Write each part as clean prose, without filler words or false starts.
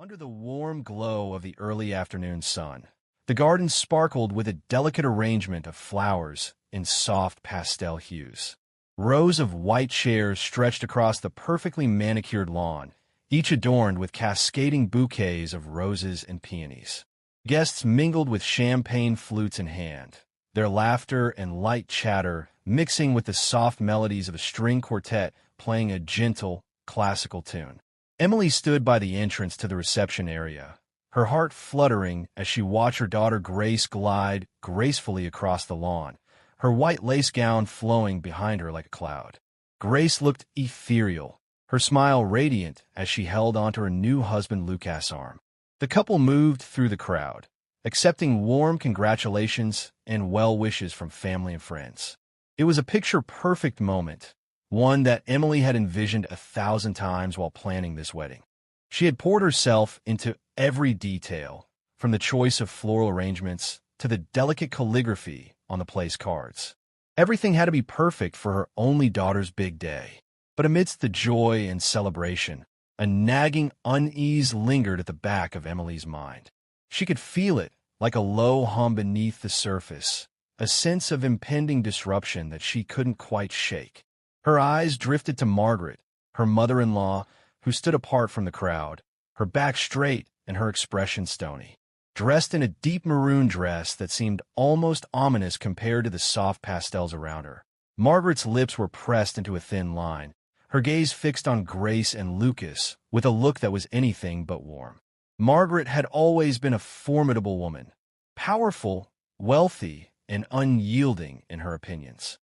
Under the warm glow of the early afternoon sun, the garden sparkled with a delicate arrangement of flowers in soft pastel hues. Rows of white chairs stretched across the perfectly manicured lawn, each adorned with cascading bouquets of roses and peonies. Guests mingled with champagne flutes in hand, their laughter and light chatter mixing with the soft melodies of a string quartet playing a gentle, classical tune. Emily stood by the entrance to the reception area, her heart fluttering as she watched her daughter Grace glide gracefully across the lawn, her white lace gown flowing behind her like a cloud. Grace looked ethereal, her smile radiant as she held onto her new husband Lucas' arm. The couple moved through the crowd, accepting warm congratulations and well wishes from family and friends. It was a picture-perfect moment, one that Emily had envisioned 1,000 times while planning this wedding. She had poured herself into every detail, from the choice of floral arrangements to the delicate calligraphy on the place cards. Everything had to be perfect for her only daughter's big day. But amidst the joy and celebration, a nagging unease lingered at the back of Emily's mind. She could feel it, like a low hum beneath the surface, a sense of impending disruption that she couldn't quite shake. Her eyes drifted to Margaret, her mother-in-law, who stood apart from the crowd, her back straight and her expression stony. Dressed in a deep maroon dress that seemed almost ominous compared to the soft pastels around her. Margaret's lips were pressed into a thin line, her gaze fixed on Grace and Lucas with a look that was anything but warm. Margaret had always been a formidable woman, powerful, wealthy, and unyielding in her opinions.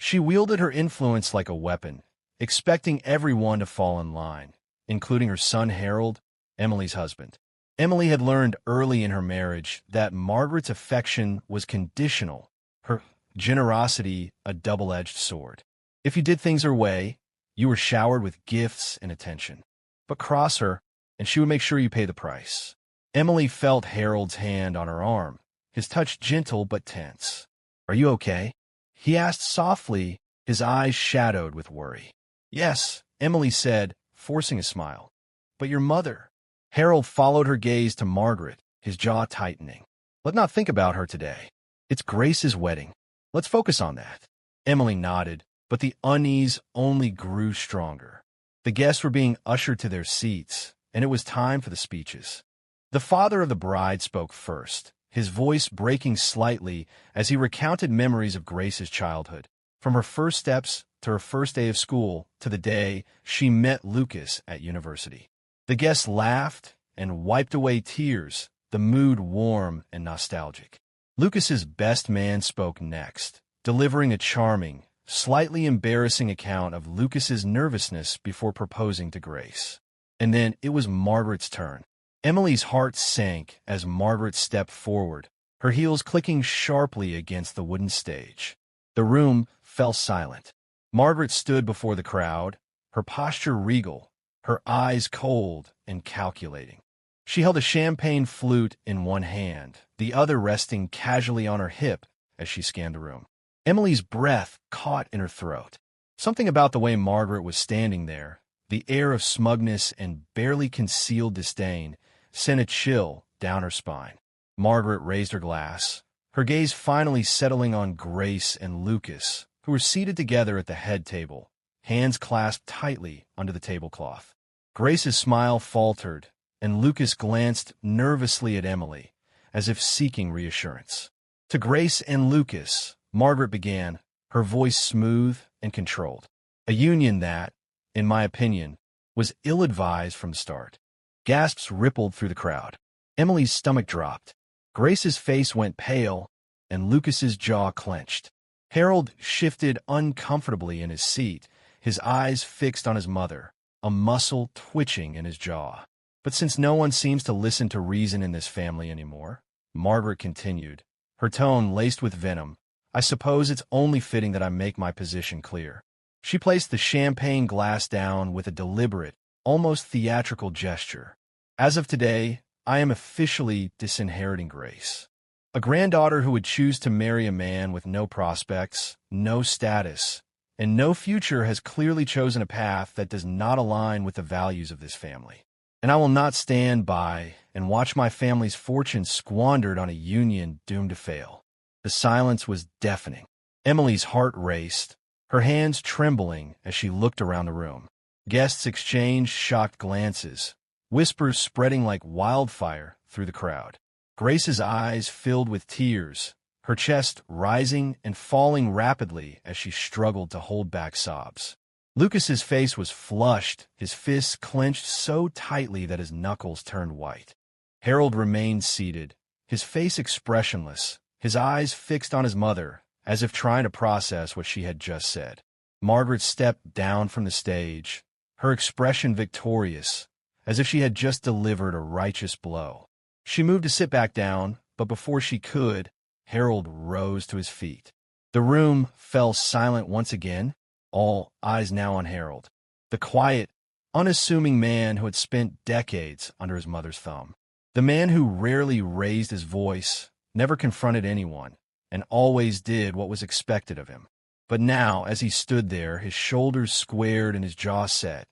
She wielded her influence like a weapon, expecting everyone to fall in line, including her son Harold, Emily's husband. Emily had learned early in her marriage that Margaret's affection was conditional, her generosity a double-edged sword. If you did things her way, you were showered with gifts and attention. But cross her, and she would make sure you pay the price. Emily felt Harold's hand on her arm, his touch gentle but tense. "Are you okay?" he asked softly, his eyes shadowed with worry. "Yes," Emily said, forcing a smile. "But your mother?" Harold followed her gaze to Margaret, his jaw tightening. "Let's not think about her today. It's Grace's wedding. Let's focus on that." Emily nodded, but the unease only grew stronger. The guests were being ushered to their seats, and it was time for the speeches. The father of the bride spoke first, his voice breaking slightly as he recounted memories of Grace's childhood, from her first steps to her first day of school to the day she met Lucas at university. The guests laughed and wiped away tears, the mood warm and nostalgic. Lucas's best man spoke next, delivering a charming, slightly embarrassing account of Lucas's nervousness before proposing to Grace. And then it was Margaret's turn. Emily's heart sank as Margaret stepped forward, her heels clicking sharply against the wooden stage. The room fell silent. Margaret stood before the crowd, her posture regal, her eyes cold and calculating. She held a champagne flute in one hand, the other resting casually on her hip as she scanned the room. Emily's breath caught in her throat. Something about the way Margaret was standing there, the air of smugness and barely concealed disdain, sent a chill down her spine. Margaret raised her glass, her gaze finally settling on Grace and Lucas, who were seated together at the head table, hands clasped tightly under the tablecloth. Grace's smile faltered, and Lucas glanced nervously at Emily, as if seeking reassurance. To Grace and Lucas, Margaret began, her voice smooth and controlled. A union that, in my opinion, was ill-advised from the start. Gasps rippled through the crowd. Emily's stomach dropped. Grace's face went pale, and Lucas's jaw clenched. Harold shifted uncomfortably in his seat, his eyes fixed on his mother, a muscle twitching in his jaw. But since no one seems to listen to reason in this family anymore, Margaret continued, her tone laced with venom, "I suppose it's only fitting that I make my position clear." She placed the champagne glass down with a deliberate, almost theatrical gesture. "As of today, I am officially disinheriting Grace. A granddaughter who would choose to marry a man with no prospects, no status, and no future has clearly chosen a path that does not align with the values of this family. and I will not stand by and watch my family's fortune squandered on a union doomed to fail. The silence was deafening. Emily's heart raced, her hands trembling as she looked around the room. Guests exchanged shocked glances, whispers spreading like wildfire through the crowd. Grace's eyes filled with tears, her chest rising and falling rapidly as she struggled to hold back sobs. Lucas's face was flushed, his fists clenched so tightly that his knuckles turned white. Harold remained seated, his face expressionless, his eyes fixed on his mother, as if trying to process what she had just said. Margaret stepped down from the stage, her expression victorious, as if she had just delivered a righteous blow. She moved to sit back down, but before she could, Harold rose to his feet. The room fell silent once again, all eyes now on Harold, the quiet, unassuming man who had spent decades under his mother's thumb. The man who rarely raised his voice, never confronted anyone, and always did what was expected of him. But now, as he stood there, his shoulders squared and his jaw set,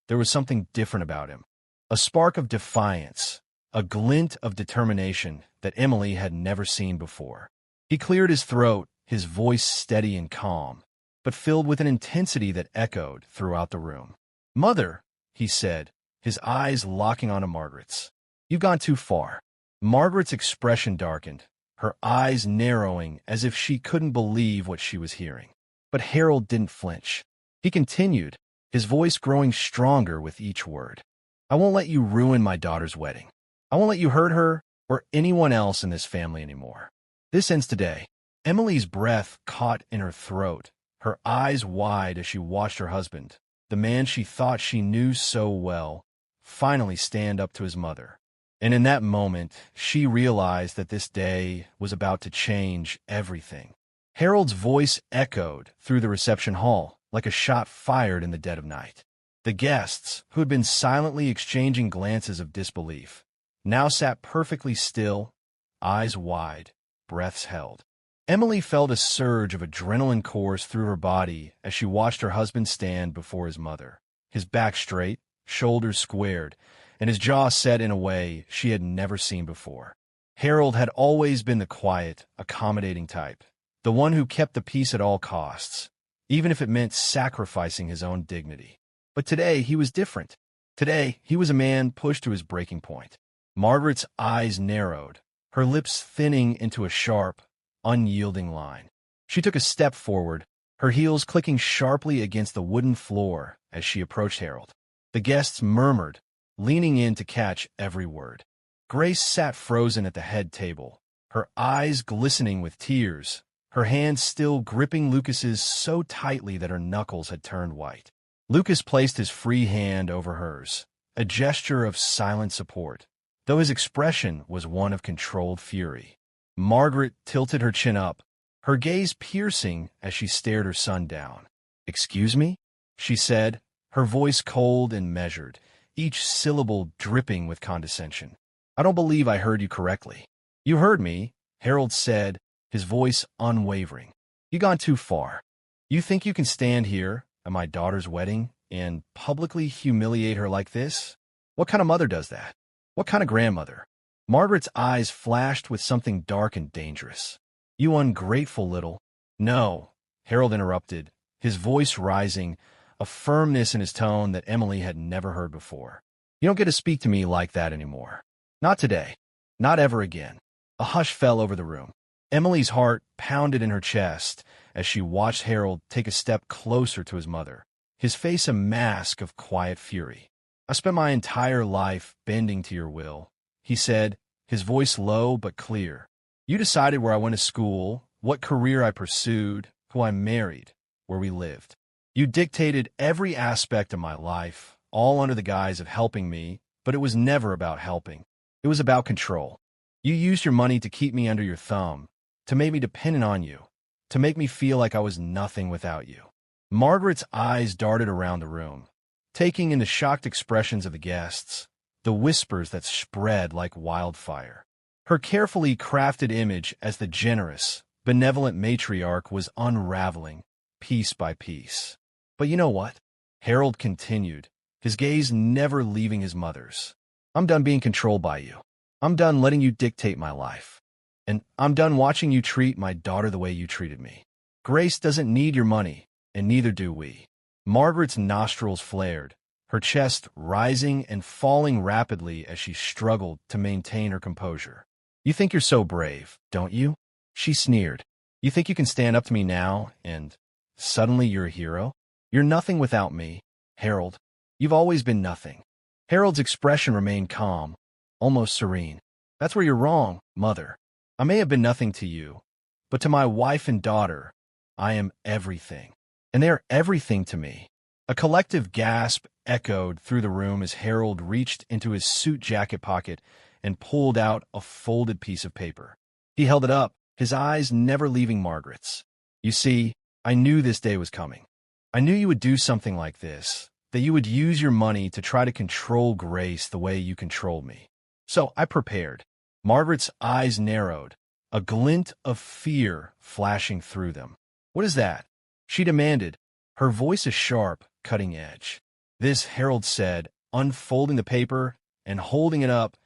there was something different about him. A spark of defiance, a glint of determination that Emily had never seen before. He cleared his throat, his voice steady and calm, but filled with an intensity that echoed throughout the room. "Mother," he said, his eyes locking onto Margaret's. "You've gone too far." Margaret's expression darkened, her eyes narrowing as if she couldn't believe what she was hearing. But Harold didn't flinch. He continued, his voice growing stronger with each word. "I won't let you ruin my daughter's wedding. I won't let you hurt her or anyone else in this family anymore. This ends today." Emily's breath caught in her throat, her eyes wide as she watched her husband, the man she thought she knew so well, finally stand up to his mother. And in that moment, she realized that this day was about to change everything. Harold's voice echoed through the reception hall like a shot fired in the dead of night. The guests, who had been silently exchanging glances of disbelief, now sat perfectly still, eyes wide, breaths held. Emily felt a surge of adrenaline course through her body as she watched her husband stand before his mother, his back straight, shoulders squared, and his jaw set in a way she had never seen before. Harold had always been the quiet, accommodating type, the one who kept the peace at all costs, even if it meant sacrificing his own dignity. But today he was different. Today he was a man pushed to his breaking point. Margaret's eyes narrowed, her lips thinning into a sharp, unyielding line. She took a step forward, her heels clicking sharply against the wooden floor as she approached Harold. The guests murmured, leaning in to catch every word. Grace sat frozen at the head table, her eyes glistening with tears, her hands still gripping Lucas's so tightly that her knuckles had turned white. Lucas placed his free hand over hers, a gesture of silent support, though his expression was one of controlled fury. Margaret tilted her chin up, her gaze piercing as she stared her son down. "Excuse me?" she said, her voice cold and measured, each syllable dripping with condescension. "I don't believe I heard you correctly." "You heard me," Harold said, his voice unwavering. "You've gone too far. You think you can stand here at my daughter's wedding and publicly humiliate her like this? What kind of mother does that? What kind of grandmother?" Margaret's eyes flashed with something dark and dangerous. "You ungrateful little—" "No," Harold interrupted, his voice rising, a firmness in his tone that Emily had never heard before. "You don't get to speak to me like that anymore. Not today. Not ever again." A hush fell over the room. Emily's heart pounded in her chest as she watched Harold take a step closer to his mother, his face a mask of quiet fury. "I spent my entire life bending to your will," he said, his voice low but clear. "You decided where I went to school, what career I pursued, who I married, where we lived. You dictated every aspect of my life, all under the guise of helping me, but it was never about helping. It was about control. You used your money to keep me under your thumb, to make me dependent on you, to make me feel like I was nothing without you." Margaret's eyes darted around the room, taking in the shocked expressions of the guests, the whispers that spread like wildfire. Her carefully crafted image as the generous, benevolent matriarch was unraveling, piece by piece. "But you know what?" Harold continued, his gaze never leaving his mother's. I'm done being controlled by you. I'm done letting you dictate my life. And I'm done watching you treat my daughter the way you treated me. Grace doesn't need your money, and neither do we. Margaret's nostrils flared, her chest rising and falling rapidly as she struggled to maintain her composure. You think you're so brave, don't you? She sneered. You think you can stand up to me now, and suddenly you're a hero? You're nothing without me, Harold. You've always been nothing. Harold's expression remained calm, almost serene. That's where you're wrong, Mother. I may have been nothing to you, but to my wife and daughter, I am everything. And they're everything to me. A collective gasp echoed through the room as Harold reached into his suit jacket pocket and pulled out a folded piece of paper. He held it up, his eyes never leaving Margaret's. You see, I knew this day was coming. I knew you would do something like this, that you would use your money to try to control Grace the way you controlled me. So I prepared. Margaret's eyes narrowed, a glint of fear flashing through them. What is that? She demanded, her voice a sharp, cutting edge. This, Harold said, unfolding the paper and holding it up,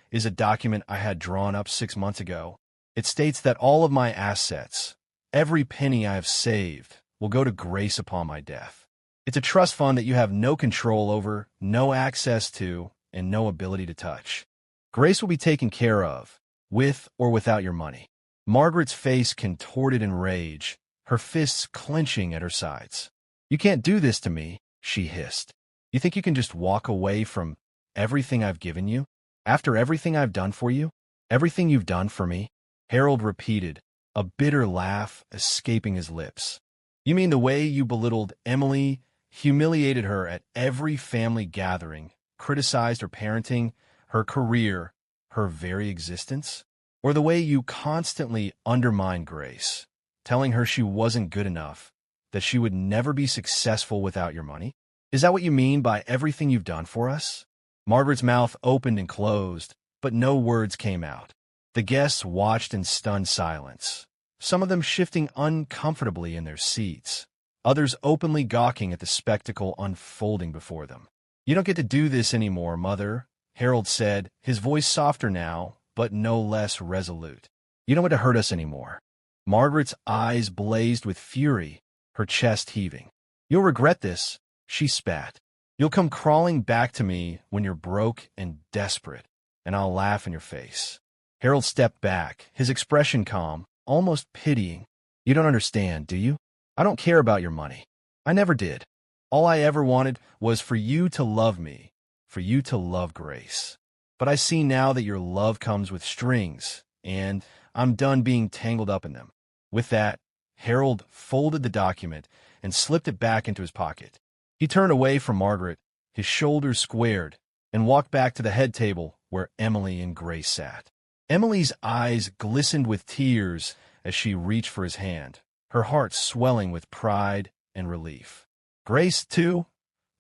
is a document I had drawn up 6 months ago. It states that all of my assets, every penny I have saved, will go to Grace upon my death. It's a trust fund that you have no control over, no access to, and no ability to touch. Grace will be taken care of, with or without your money. Margaret's face contorted in rage, her fists clenching at her sides. You can't do this to me, she hissed. You think you can just walk away from everything I've given you? After everything I've done for you? Everything you've done for me? Harold repeated, a bitter laugh escaping his lips. You mean the way you belittled Emily, humiliated her at every family gathering, criticized her parenting, her career, her very existence? Or the way you constantly undermined Grace, telling her she wasn't good enough, that she would never be successful without your money? Is that what you mean by everything you've done for us? Margaret's mouth opened and closed, but no words came out. The guests watched in stunned silence, some of them shifting uncomfortably in their seats, others openly gawking at the spectacle unfolding before them. You don't get to do this anymore, Mother, Harold said, his voice softer now, but no less resolute. You don't want to hurt us anymore. Margaret's eyes blazed with fury, her chest heaving. You'll regret this, she spat. You'll come crawling back to me when you're broke and desperate, and I'll laugh in your face. Harold stepped back, his expression calm, almost pitying. You don't understand, do you? I don't care about your money. I never did. All I ever wanted was for you to love me, for you to love Grace. But I see now that your love comes with strings, and I'm done being tangled up in them. With that, Harold folded the document and slipped it back into his pocket. He turned away from Margaret, his shoulders squared, and walked back to the head table where Emily and Grace sat. Emily's eyes glistened with tears as she reached for his hand, her heart swelling with pride and relief. Grace, too,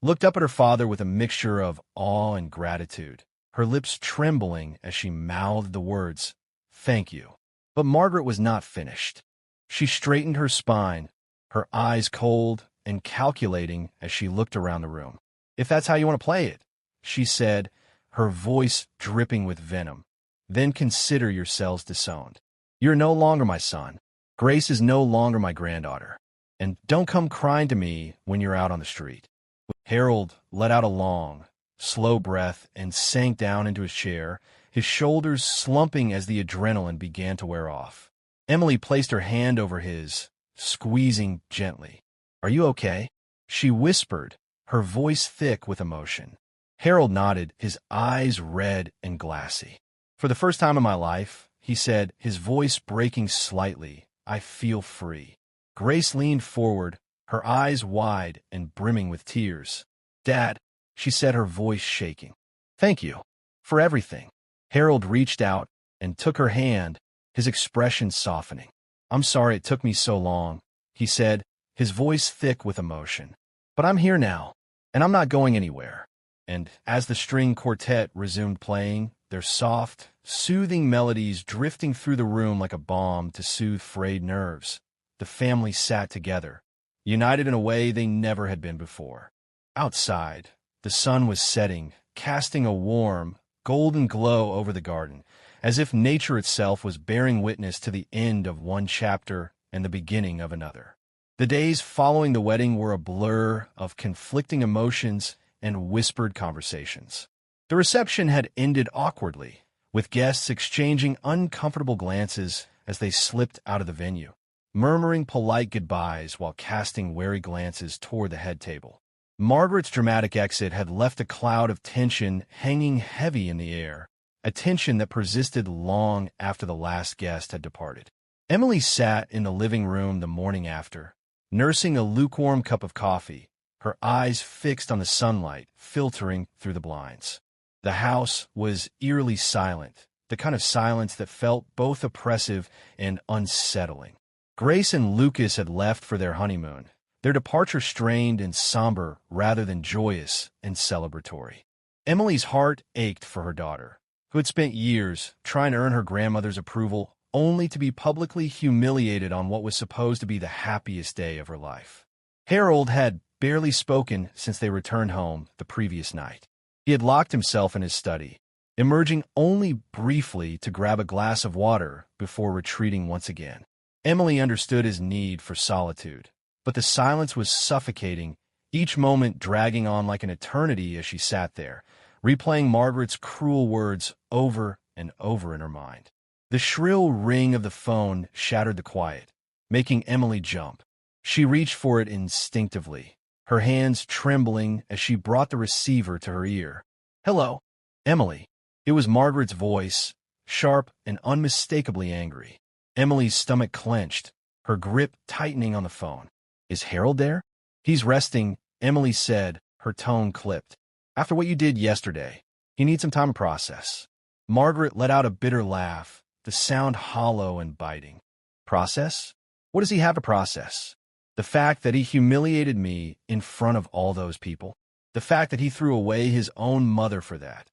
looked up at her father with a mixture of awe and gratitude, her lips trembling as she mouthed the words, "Thank you." But Margaret was not finished. She straightened her spine, her eyes cold and calculating as she looked around the room. "If that's how you want to play it," she said, her voice dripping with venom, "then consider yourselves disowned. You're no longer my son. Grace is no longer my granddaughter. And don't come crying to me when you're out on the street." Harold let out a long, slow breath and sank down into his chair, his shoulders slumping as the adrenaline began to wear off. Emily placed her hand over his, squeezing gently. "Are you okay?" she whispered, her voice thick with emotion. Harold nodded, his eyes red and glassy. "For the first time in my life," he said, his voice breaking slightly, "I feel free." Grace leaned forward, her eyes wide and brimming with tears. "Dad," she said, her voice shaking. "Thank you. For everything." Harold reached out and took her hand, his expression softening. "I'm sorry it took me so long," he said, his voice thick with emotion. "But I'm here now, and I'm not going anywhere." And as the string quartet resumed playing, their soft, soothing melodies drifting through the room like a balm to soothe frayed nerves, the family sat together, united in a way they never had been before. Outside, the sun was setting, casting a warm, golden glow over the garden, as if nature itself was bearing witness to the end of one chapter and the beginning of another. The days following the wedding were a blur of conflicting emotions and whispered conversations. The reception had ended awkwardly, with guests exchanging uncomfortable glances as they slipped out of the venue, murmuring polite goodbyes while casting wary glances toward the head table. Margaret's dramatic exit had left a cloud of tension hanging heavy in the air, a tension that persisted long after the last guest had departed. Emily sat in the living room the morning after, nursing a lukewarm cup of coffee, her eyes fixed on the sunlight filtering through the blinds. The house was eerily silent, the kind of silence that felt both oppressive and unsettling. Grace and Lucas had left for their honeymoon, their departure strained and somber rather than joyous and celebratory. Emily's heart ached for her daughter, who had spent years trying to earn her grandmother's approval only to be publicly humiliated on what was supposed to be the happiest day of her life. Harold had barely spoken since they returned home the previous night. He had locked himself in his study, emerging only briefly to grab a glass of water before retreating once again. Emily understood his need for solitude, but the silence was suffocating, each moment dragging on like an eternity as she sat there, replaying Margaret's cruel words over and over in her mind. The shrill ring of the phone shattered the quiet, making Emily jump. She reached for it instinctively, her hands trembling as she brought the receiver to her ear. "Hello, Emily." It was Margaret's voice, sharp and unmistakably angry. Emily's stomach clenched, her grip tightening on the phone. "Is Harold there?" "He's resting," Emily said, her tone clipped. "After what you did yesterday, he needs some time to process." Margaret let out a bitter laugh, the sound hollow and biting. "Process? What does he have to process? The fact that he humiliated me in front of all those people? The fact that he threw away his own mother for that?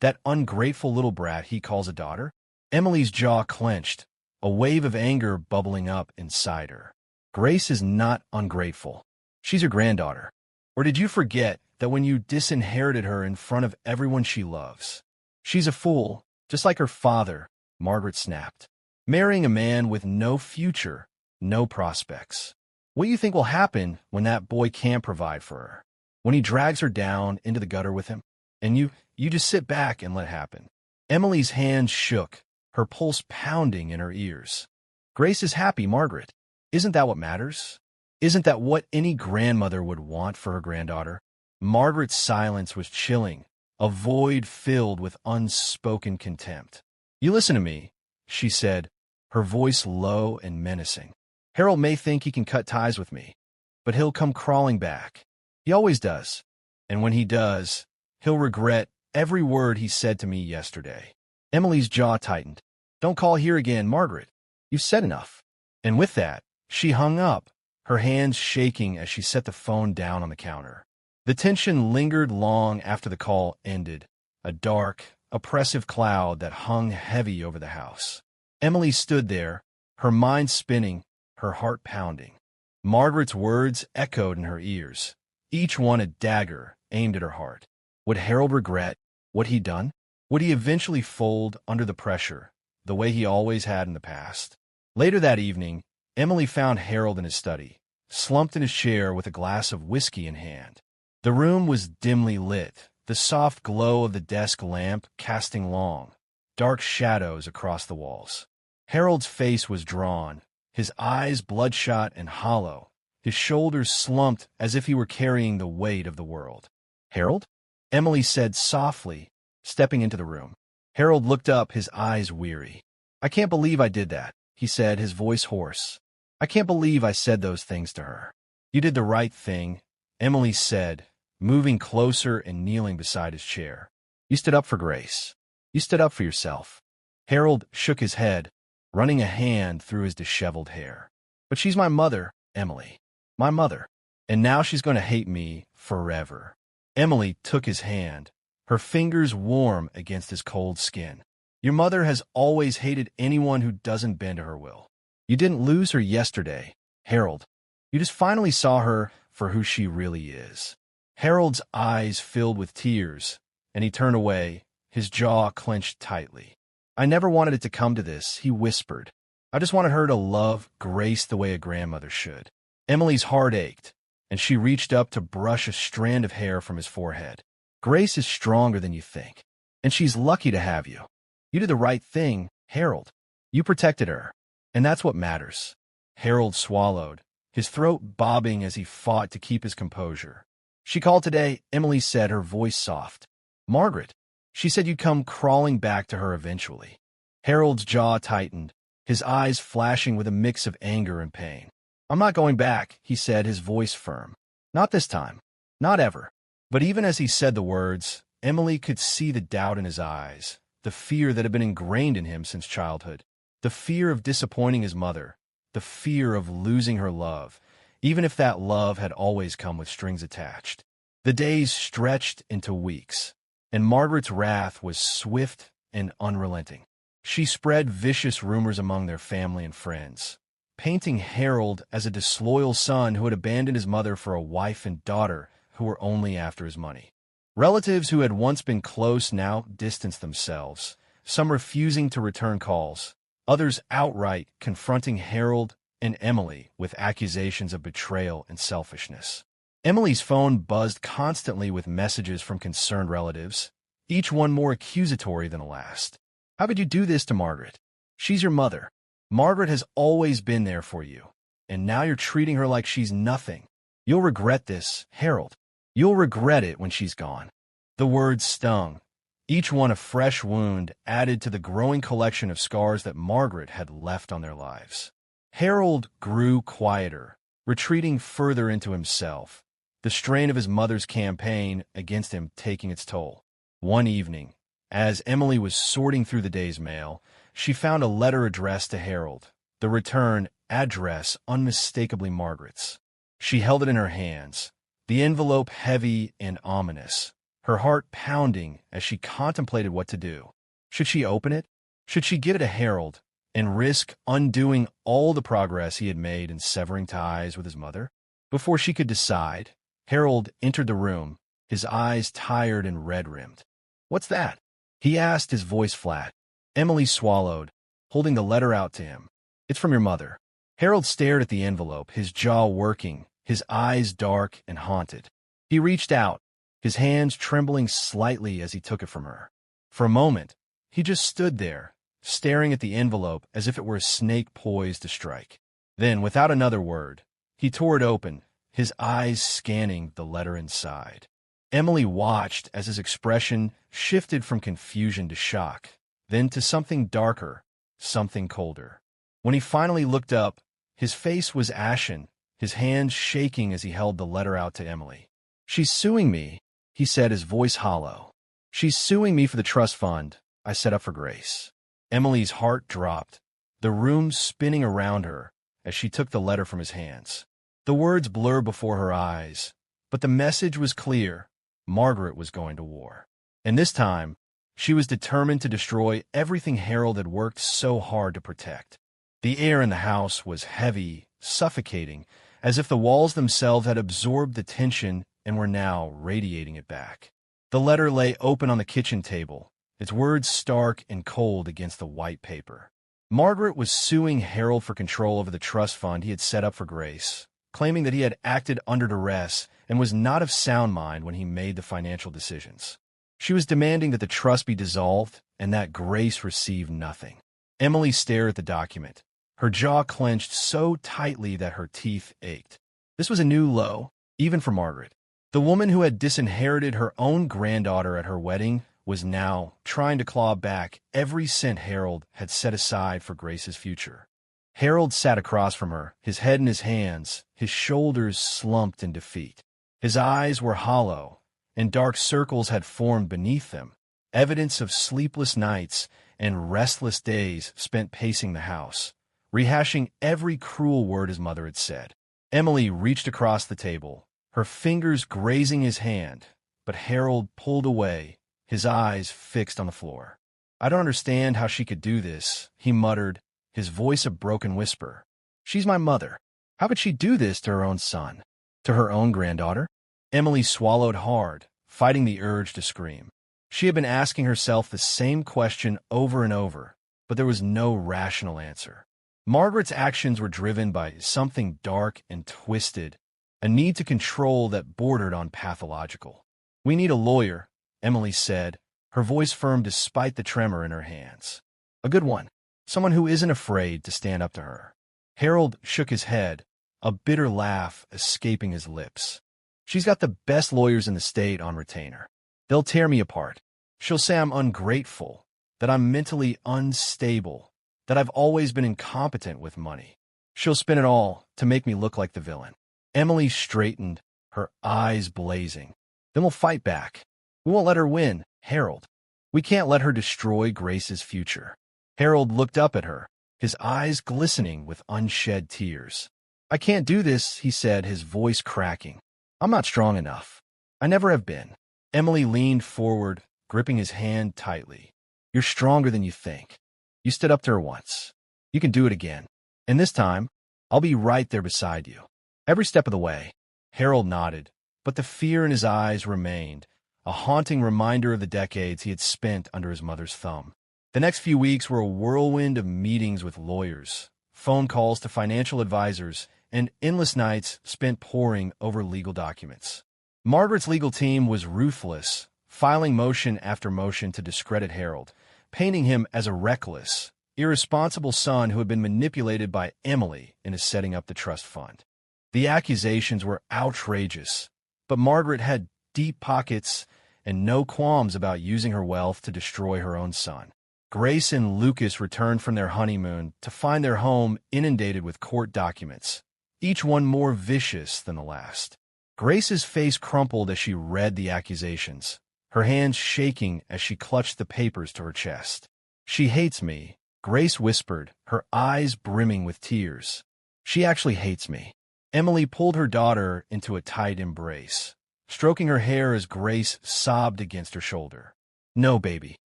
That ungrateful little brat he calls a daughter?" Emily's jaw clenched, a wave of anger bubbling up inside her. "Grace is not ungrateful. She's your granddaughter. Or did you forget that when you disinherited her in front of everyone she loves? She's a fool, just like her father," Margaret snapped. "Marrying a man with no future, no prospects. What do you think will happen when that boy can't provide for her? When he drags her down into the gutter with him? And you just sit back and let it happen." Emily's hands shook, her pulse pounding in her ears. "Grace is happy, Margaret. Isn't that what matters? Isn't that what any grandmother would want for her granddaughter?" Margaret's silence was chilling, a void filled with unspoken contempt. "You listen to me," she said, her voice low and menacing. "Harold may think he can cut ties with me, but he'll come crawling back. He always does. And when he does, he'll regret every word he said to me yesterday." Emily's jaw tightened. "Don't call here again, Margaret. You've said enough." And with that, she hung up, her hands shaking as she set the phone down on the counter. The tension lingered long after the call ended, a dark, oppressive cloud that hung heavy over the house. Emily stood there, her mind spinning, her heart pounding. Margaret's words echoed in her ears, each one a dagger aimed at her heart. Would Harold regret what he'd done? Would he eventually fold under the pressure, the way he always had in the past? Later that evening, Emily found Harold in his study, slumped in his chair with a glass of whiskey in hand. The room was dimly lit, the soft glow of the desk lamp casting long, dark shadows across the walls. Harold's face was drawn, his eyes bloodshot and hollow, his shoulders slumped as if he were carrying the weight of the world. "Harold?" Emily said softly, stepping into the room. Harold looked up, his eyes weary. "I can't believe I did that," he said, his voice hoarse. "I can't believe I said those things to her." "You did the right thing," Emily said, moving closer and kneeling beside his chair. "You stood up for Grace. You stood up for yourself." Harold shook his head, running a hand through his disheveled hair. "But she's my mother, Emily. My mother. And now she's going to hate me forever." Emily took his hand, her fingers warm against his cold skin. "Your mother has always hated anyone who doesn't bend to her will. You didn't lose her yesterday, Harold. You just finally saw her for who she really is." Harold's eyes filled with tears, and he turned away, his jaw clenched tightly. "I never wanted it to come to this," he whispered. "I just wanted her to love Grace the way a grandmother should." Emily's heart ached, and she reached up to brush a strand of hair from his forehead. "Grace is stronger than you think, and she's lucky to have you. You did the right thing, Harold. You protected her, and that's what matters." Harold swallowed, his throat bobbing as he fought to keep his composure. "She called today," Emily said, her voice soft. "Margaret. She said you'd come crawling back to her eventually." Harold's jaw tightened, his eyes flashing with a mix of anger and pain. "I'm not going back," he said, his voice firm. "Not this time. Not ever." But even as he said the words, Emily could see the doubt in his eyes, the fear that had been ingrained in him since childhood, the fear of disappointing his mother, the fear of losing her love, even if that love had always come with strings attached. The days stretched into weeks, and Margaret's wrath was swift and unrelenting. She spread vicious rumors among their family and friends, painting Harold as a disloyal son who had abandoned his mother for a wife and daughter who were only after his money. Relatives who had once been close now distanced themselves, some refusing to return calls, others outright confronting Harold and Emily with accusations of betrayal and selfishness. Emily's phone buzzed constantly with messages from concerned relatives, each one more accusatory than the last. "How could you do this to Margaret? She's your mother. Margaret has always been there for you, and now you're treating her like she's nothing. You'll regret this, Harold. You'll regret it when she's gone." The words stung, each one a fresh wound added to the growing collection of scars that Margaret had left on their lives. Harold grew quieter, retreating further into himself, the strain of his mother's campaign against him taking its toll. One evening, as Emily was sorting through the day's mail, she found a letter addressed to Harold, the return address unmistakably Margaret's. She held it in her hands, the envelope heavy and ominous, her heart pounding as she contemplated what to do. Should she open it? Should she give it to Harold and risk undoing all the progress he had made in severing ties with his mother? Before she could decide, Harold entered the room, his eyes tired and red-rimmed. "What's that?" he asked, his voice flat. Emily swallowed, holding the letter out to him. "It's from your mother." Harold stared at the envelope, his jaw working, his eyes dark and haunted. He reached out, his hands trembling slightly as he took it from her. For a moment, he just stood there, staring at the envelope as if it were a snake poised to strike. Then, without another word, he tore it open, his eyes scanning the letter inside. Emily watched as his expression shifted from confusion to shock, then to something darker, something colder. When he finally looked up, his face was ashen, his hands shaking as he held the letter out to Emily. "She's suing me," he said, his voice hollow. "She's suing me for the trust fund I set up for Grace." Emily's heart dropped, the room spinning around her as she took the letter from his hands. The words blurred before her eyes, but the message was clear. Margaret was going to war. And this time, she was determined to destroy everything Harold had worked so hard to protect. The air in the house was heavy, suffocating, as if the walls themselves had absorbed the tension and were now radiating it back. The letter lay open on the kitchen table, its words stark and cold against the white paper. Margaret was suing Harold for control over the trust fund he had set up for Grace, claiming that he had acted under duress and was not of sound mind when he made the financial decisions. She was demanding that the trust be dissolved and that Grace receive nothing. Emily stared at the document, her jaw clenched so tightly that her teeth ached. This was a new low, even for Margaret. The woman who had disinherited her own granddaughter at her wedding was now trying to claw back every cent Harold had set aside for Grace's future. Harold sat across from her, his head in his hands, his shoulders slumped in defeat. His eyes were hollow, and dark circles had formed beneath them, evidence of sleepless nights and restless days spent pacing the house, rehashing every cruel word his mother had said. Emily reached across the table, her fingers grazing his hand, but Harold pulled away, his eyes fixed on the floor. "I don't understand how she could do this," he muttered, his voice a broken whisper. "She's my mother. How could she do this to her own son? To her own granddaughter?" Emily swallowed hard, fighting the urge to scream. She had been asking herself the same question over and over, but there was no rational answer. Margaret's actions were driven by something dark and twisted, a need to control that bordered on pathological. "We need a lawyer," Emily said, her voice firm despite the tremor in her hands. "A good one. Someone who isn't afraid to stand up to her." Harold shook his head, a bitter laugh escaping his lips. "She's got the best lawyers in the state on retainer. They'll tear me apart. She'll say I'm ungrateful, that I'm mentally unstable, that I've always been incompetent with money. She'll spin it all to make me look like the villain." Emily straightened, her eyes blazing. "Then we'll fight back. We won't let her win, Harold. We can't let her destroy Grace's future." Harold looked up at her, his eyes glistening with unshed tears. "I can't do this," he said, his voice cracking. "I'm not strong enough. I never have been." Emily leaned forward, gripping his hand tightly. "You're stronger than you think. You stood up to her once. You can do it again. And this time, I'll be right there beside you. Every step of the way." Harold nodded, but the fear in his eyes remained, a haunting reminder of the decades he had spent under his mother's thumb. The next few weeks were a whirlwind of meetings with lawyers, phone calls to financial advisors, and endless nights spent poring over legal documents. Margaret's legal team was ruthless, filing motion after motion to discredit Harold, painting him as a reckless, irresponsible son who had been manipulated by Emily into setting up the trust fund. The accusations were outrageous, but Margaret had deep pockets and no qualms about using her wealth to destroy her own son. Grace and Lucas returned from their honeymoon to find their home inundated with court documents, each one more vicious than the last. Grace's face crumpled as she read the accusations, her hands shaking as she clutched the papers to her chest. "She hates me," Grace whispered, her eyes brimming with tears. "She actually hates me." Emily pulled her daughter into a tight embrace, stroking her hair as Grace sobbed against her shoulder. "No, baby.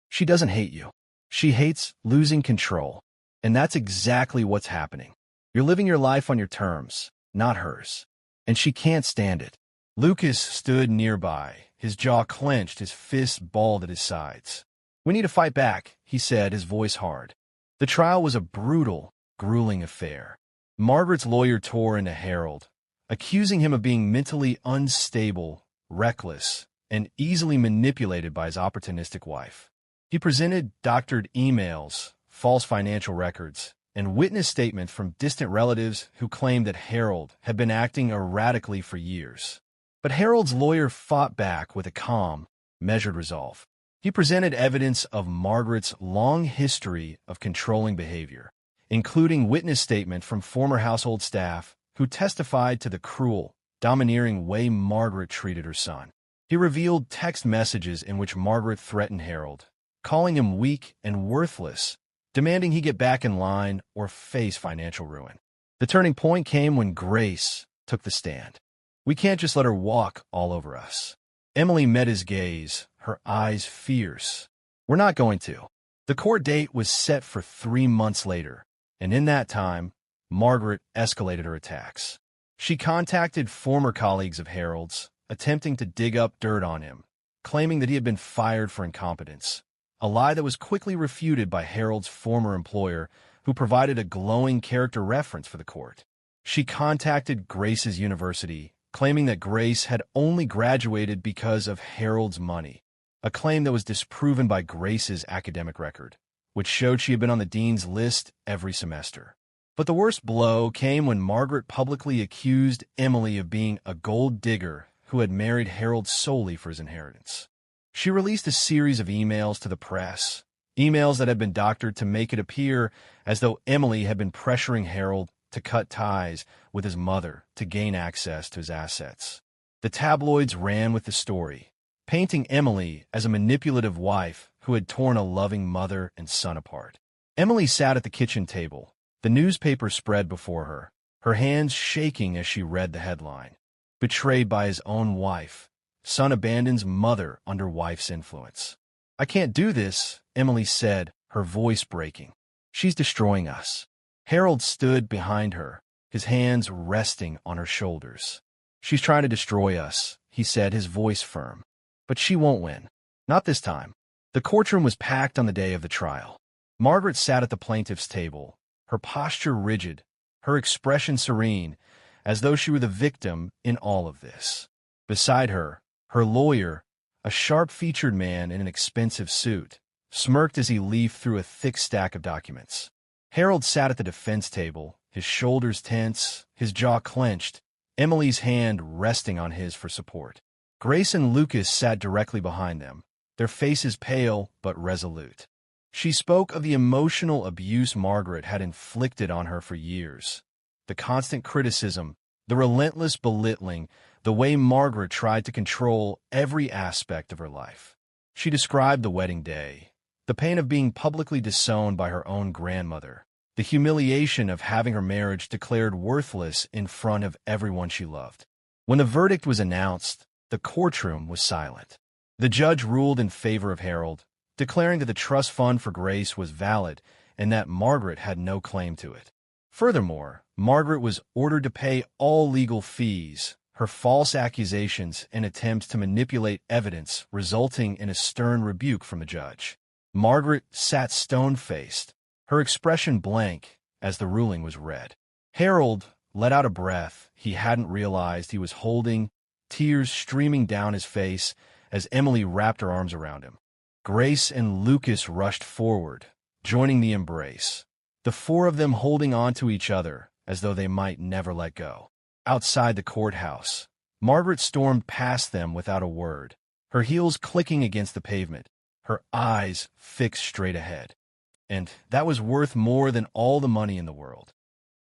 She doesn't hate you. She hates losing control. And that's exactly what's happening. You're living your life on your terms, not hers. And she can't stand it." Lucas stood nearby, his jaw clenched, his fists balled at his sides. "We need to fight back," he said, his voice hard. The trial was a brutal, grueling affair. Margaret's lawyer tore into Harold, accusing him of being mentally unstable, reckless, and easily manipulated by his opportunistic wife. He presented doctored emails, false financial records, and witness statements from distant relatives who claimed that Harold had been acting erratically for years. But Harold's lawyer fought back with a calm, measured resolve. He presented evidence of Margaret's long history of controlling behavior, including witness statement from former household staff who testified to the cruel, domineering way Margaret treated her son. He revealed text messages in which Margaret threatened Harold, calling him weak and worthless, demanding he get back in line or face financial ruin. The turning point came when Grace took the stand. "We can't just let her walk all over us." Emily met his gaze, her eyes fierce. "We're not going to." The court date was set for 3 months later, and in that time, Margaret escalated her attacks. She contacted former colleagues of Harold's, attempting to dig up dirt on him, claiming that he had been fired for incompetence, a lie that was quickly refuted by Harold's former employer, who provided a glowing character reference for the court. She contacted Grace's university, claiming that Grace had only graduated because of Harold's money, a claim that was disproven by Grace's academic record, which showed she had been on the dean's list every semester. But the worst blow came when Margaret publicly accused Emily of being a gold digger who had married Harold solely for his inheritance. She released a series of emails to the press, emails that had been doctored to make it appear as though Emily had been pressuring Harold to cut ties with his mother to gain access to his assets. The tabloids ran with the story, painting Emily as a manipulative wife who had torn a loving mother and son apart. Emily sat at the kitchen table, the newspaper spread before her, her hands shaking as she read the headline. "Betrayed by his own wife. Son abandons mother under wife's influence." "I can't do this," Emily said, her voice breaking. "She's destroying us." Harold stood behind her, his hands resting on her shoulders. "She's trying to destroy us," he said, his voice firm. "But she won't win. Not this time. The courtroom was packed on the day of the trial. Margaret sat at the plaintiff's table, her posture rigid, her expression serene, as though she were the victim in all of this. Beside her, her lawyer, a sharp-featured man in an expensive suit, smirked as he leafed through a thick stack of documents. Harold sat at the defense table, his shoulders tense, his jaw clenched, Emily's hand resting on his for support. Grace and Lucas sat directly behind them, their faces pale but resolute. She spoke of the emotional abuse Margaret had inflicted on her for years. The constant criticism, the relentless belittling, the way Margaret tried to control every aspect of her life. She described the wedding day, the pain of being publicly disowned by her own grandmother, the humiliation of having her marriage declared worthless in front of everyone she loved. When the verdict was announced, the courtroom was silent. The judge ruled in favor of Harold, declaring that the trust fund for Grace was valid and that Margaret had no claim to it. Furthermore, Margaret was ordered to pay all legal fees, her false accusations and attempts to manipulate evidence resulting in a stern rebuke from the judge. Margaret sat stone-faced, her expression blank as the ruling was read. Harold let out a breath he hadn't realized he was holding, tears streaming down his face as Emily wrapped her arms around him. Grace and Lucas rushed forward, joining the embrace, the four of them holding on to each other as though they might never let go. Outside the courthouse, Margaret stormed past them without a word, her heels clicking against the pavement, her eyes fixed straight ahead. And that was worth more than all the money in the world.